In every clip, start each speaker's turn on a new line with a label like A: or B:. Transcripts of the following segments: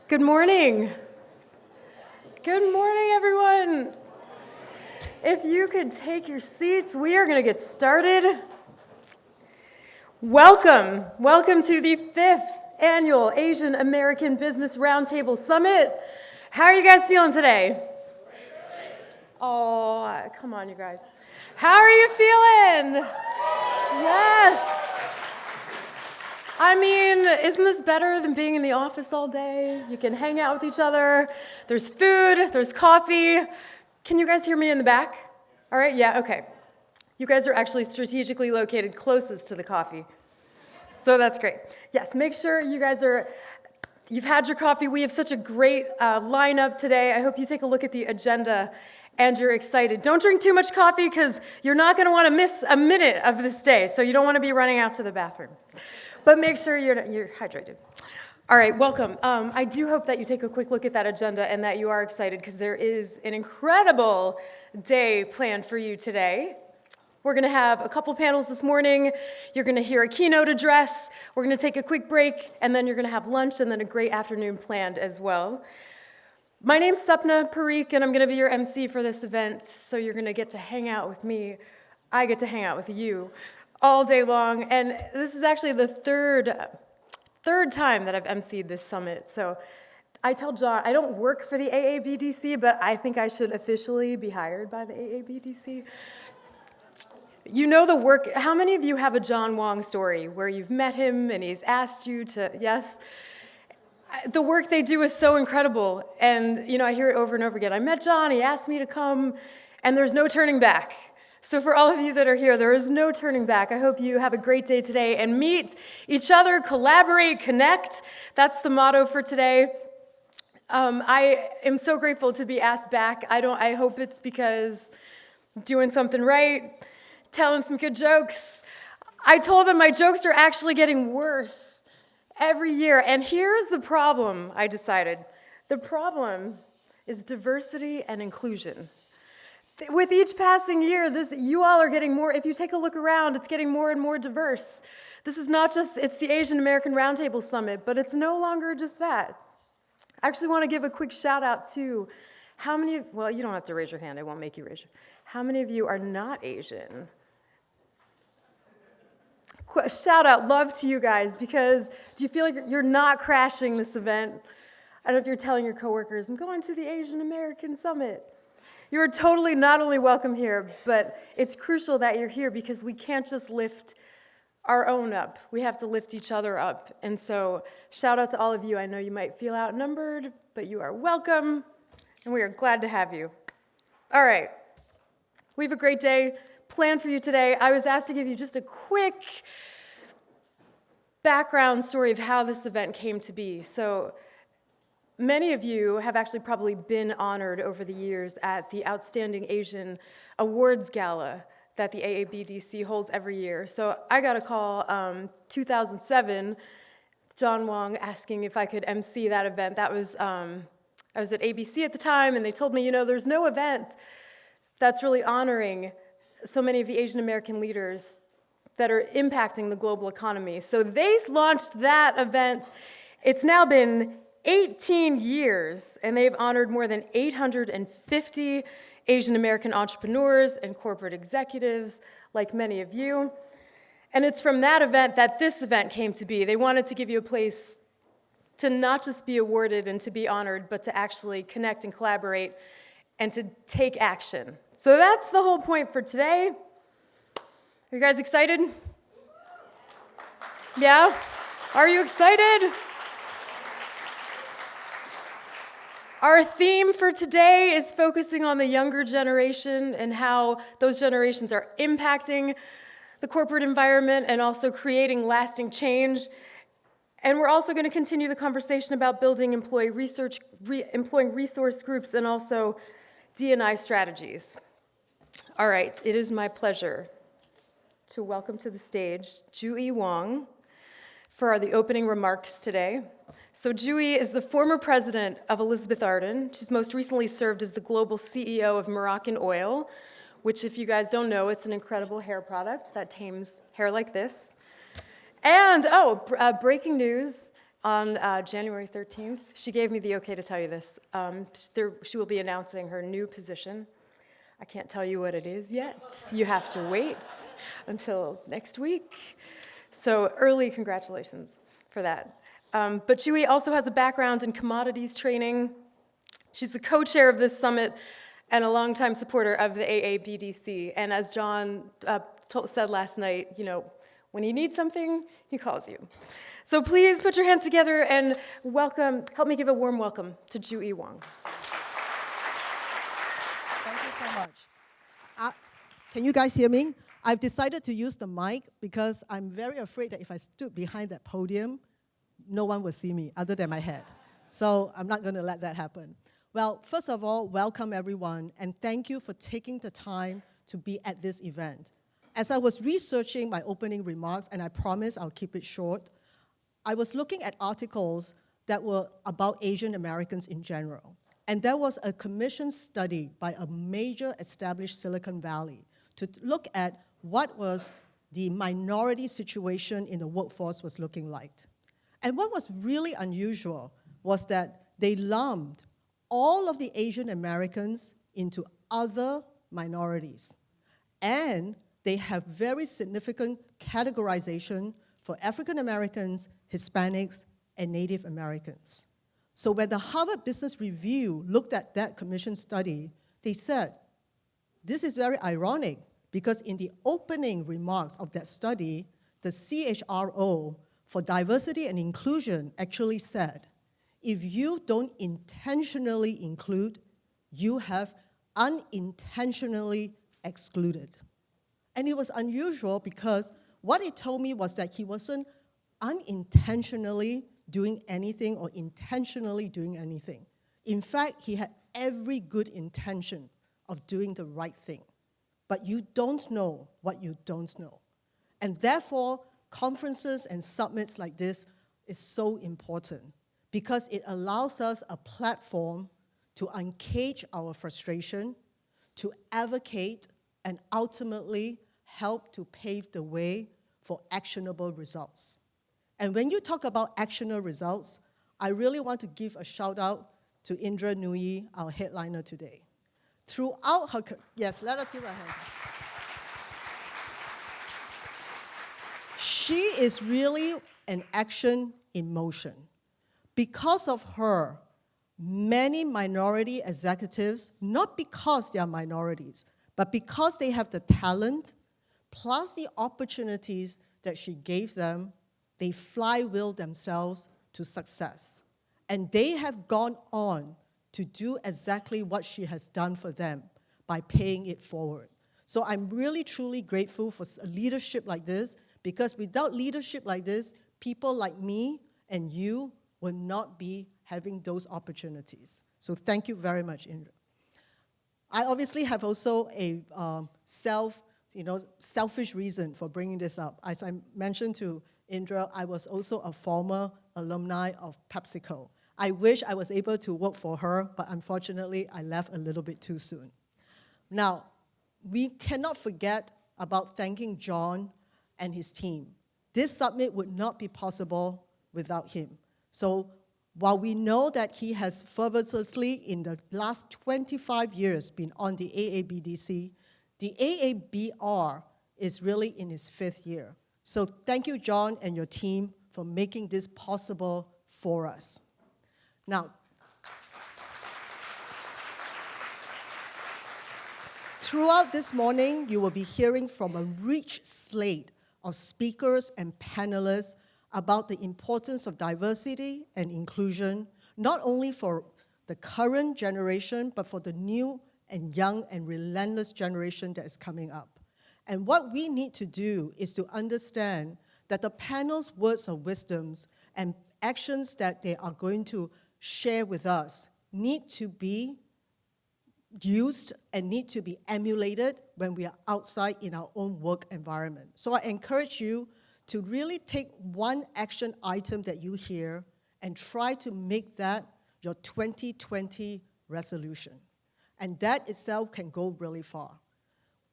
A: Good morning. Good morning, everyone. If you could take your seats, we are going to get started. Welcome. Welcome to the 5th Annual Asian American Business Roundtable Summit. How are you guys feeling today? Oh, come on, you guys. How are you feeling? Yes. I mean, isn't this better than being in the office all day? You can hang out with each other. There's food, there's coffee. Can you guys hear me in the back? All right, yeah, okay. You guys are actually strategically located closest to the coffee. So that's great. Yes, make sure you've had your coffee. We have such a great lineup today. I hope you take a look at the agenda and you're excited. Don't drink too much coffee because you're not going to want to miss a minute of this day, so you don't want to be running out to the bathroom. But make sure you're hydrated. All right, welcome. I do hope that you take a quick look at that agenda and that you are excited because there is an incredible day planned for you today. We're going to have a couple panels this morning. You're going to hear a keynote address. We're going to take a quick break, and then you're going to have lunch and then a great afternoon planned as well. My name's Sapna Parikh, and I'm going to be your MC for this event, so you're going to get to hang out with me. I get to hang out with you all day long, and this is actually the third time that I've emceed this summit. So I tell John, I don't work for the AABDC, but I think I should officially be hired by the AABDC. You know the work, how many of you have a John Wong story where you've met him and he's asked you to, yes? The work they do is so incredible, and I hear it over and over again. I met John, he asked me to come, and there's no turning back. So for all of you that are here, there is no turning back. I hope you have a great day today and meet each other, collaborate, connect. That's the motto for today. I am so grateful to be asked back. I hope it's because I'm doing something right, telling some good jokes. I told them my jokes are actually getting worse every year. And here's the problem, I decided. The problem is diversity and inclusion. With each passing year, you all are getting more. If you take a look around, it's getting more and more diverse. This is not just, it's the Asian American Roundtable Summit, but it's no longer just that. I actually want to give a quick shout out to how many, well, you don't have to raise your hand, I won't make you raise your hand. How many of you are not Asian? Shout out, love to you guys, because do you feel like you're not crashing this event? I don't know if you're telling your coworkers, I'm going to the Asian American Summit. You're totally not only welcome here, but it's crucial that you're here because we can't just lift our own up. We have to lift each other up. And so shout out to all of you. I know you might feel outnumbered, but you are welcome, and we are glad to have you. All right. We have a great day planned for you today. I was asked to give you just a quick background story of how this event came to be. So many of you have actually probably been honored over the years at the Outstanding Asian Awards Gala that the AABDC holds every year. So I got a call 2007, John Wong asking if I could MC that event. I was at ABC at the time, and they told me, there's no event that's really honoring so many of the Asian American leaders that are impacting the global economy. So they launched that event. It's now been 18 years, and they've honored more than 850 Asian American entrepreneurs and corporate executives, like many of you. And it's from that event that this event came to be. They wanted to give you a place to not just be awarded and to be honored, but to actually connect and collaborate and to take action. So that's the whole point for today. Are you guys excited? Yeah? Are you excited? Our theme for today is focusing on the younger generation and how those generations are impacting the corporate environment and also creating lasting change. And we're also going to continue the conversation about building employing resource groups and also D&I strategies. All right, it is my pleasure to welcome to the stage Juhi Wong for the opening remarks today. So Juhi is the former president of Elizabeth Arden. She's most recently served as the global CEO of Moroccan Oil, which, if you guys don't know, it's an incredible hair product that tames hair like this. And, breaking news, on January 13th. She gave me the okay to tell you this. She will be announcing her new position. I can't tell you what it is yet. You have to wait until next week. So early congratulations for that. But Juhi also has a background in commodities training. She's the co-chair of this summit and a longtime supporter of the AABDC. And as John said last night, when he needs something, he calls you. So please put your hands together and help me give a warm welcome to Juhi Wong.
B: Thank you so much. Can you guys hear me? I've decided to use the mic because I'm very afraid that if I stood behind that podium, no one will see me other than my head. So I'm not going to let that happen. Well, first of all, welcome everyone, and thank you for taking the time to be at this event. As I was researching my opening remarks, and I promise I'll keep it short, I was looking at articles that were about Asian Americans in general. And there was a commission study by a major established Silicon Valley to look at what was the minority situation in the workforce was looking like. And what was really unusual was that they lumped all of the Asian Americans into other minorities. And they have very significant categorization for African Americans, Hispanics, and Native Americans. So when the Harvard Business Review looked at that commission study, they said, this is very ironic because in the opening remarks of that study, the CHRO for diversity and inclusion actually said, if you don't intentionally include, you have unintentionally excluded. And it was unusual because what it told me was that he wasn't unintentionally doing anything or intentionally doing anything. In fact, he had every good intention of doing the right thing. But you don't know what you don't know. And therefore, conferences and summits like this is so important because it allows us a platform to uncage our frustration, to advocate, and ultimately help to pave the way for actionable results. And when you talk about actionable results, I really want to give a shout out to Indra Nooyi, our headliner today. Throughout her, yes, let us give her a hand. She is really an action in motion. Because of her, many minority executives, not because they are minorities, but because they have the talent, plus the opportunities that she gave them, they flywheel themselves to success. And they have gone on to do exactly what she has done for them by paying it forward. So I'm really, truly grateful for a leadership like this, because without leadership like this, people like me and you will not be having those opportunities. So thank you very much, Indra. I obviously have also a selfish reason for bringing this up. As I mentioned to Indra, I was also a former alumni of PepsiCo. I wish I was able to work for her, but unfortunately, I left a little bit too soon. Now, we cannot forget about thanking John and his team. This summit would not be possible without him. So while we know that he has fervorously, in the last 25 years, been on the AABDC, the AABR is really in its 5th year. So thank you, John, and your team for making this possible for us. Now, throughout this morning, you will be hearing from a rich slate of speakers and panelists about the importance of diversity and inclusion, not only for the current generation, but for the new and young and relentless generation that is coming up. And what we need to do is to understand that the panel's words of wisdoms and actions that they are going to share with us need to be used and need to be emulated when we are outside in our own work environment. So I encourage you to really take one action item that you hear and try to make that your 2020 resolution. And that itself can go really far.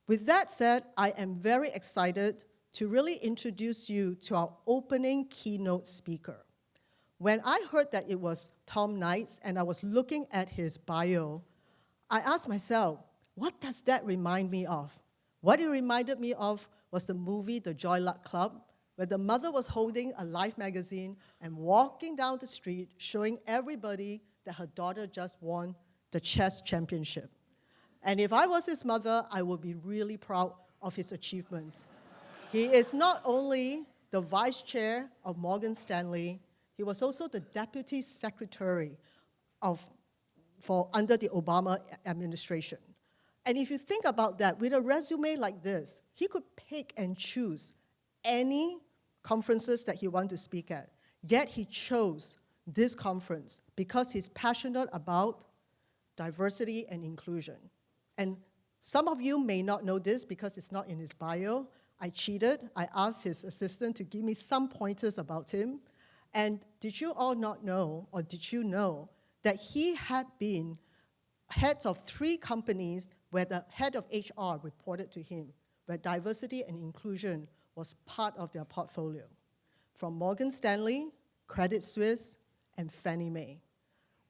B: With that said, I am very excited to really introduce you to our opening keynote speaker. When I heard that it was Tom Knights and I was looking at his bio, I asked myself, what does that remind me of? What it reminded me of was the movie The Joy Luck Club, where the mother was holding a Life magazine and walking down the street showing everybody that her daughter just won the chess championship. And if I was his mother, I would be really proud of his achievements. He is not only the vice chair of Morgan Stanley, he was also the deputy secretary under the Obama administration. And if you think about that, with a resume like this, he could pick and choose any conferences that he wanted to speak at. Yet he chose this conference because he's passionate about diversity and inclusion. And some of you may not know this because it's not in his bio. I cheated. I asked his assistant to give me some pointers about him. And did you all not know, or did you know, that he had been heads of 3 companies where the head of HR reported to him, where diversity and inclusion was part of their portfolio, from Morgan Stanley, Credit Suisse, and Fannie Mae.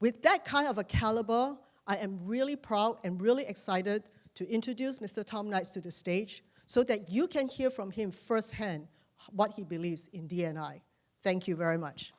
B: With that kind of a caliber, I am really proud and really excited to introduce Mr. Tom Knights to the stage so that you can hear from him firsthand what he believes in D&I. Thank you very much.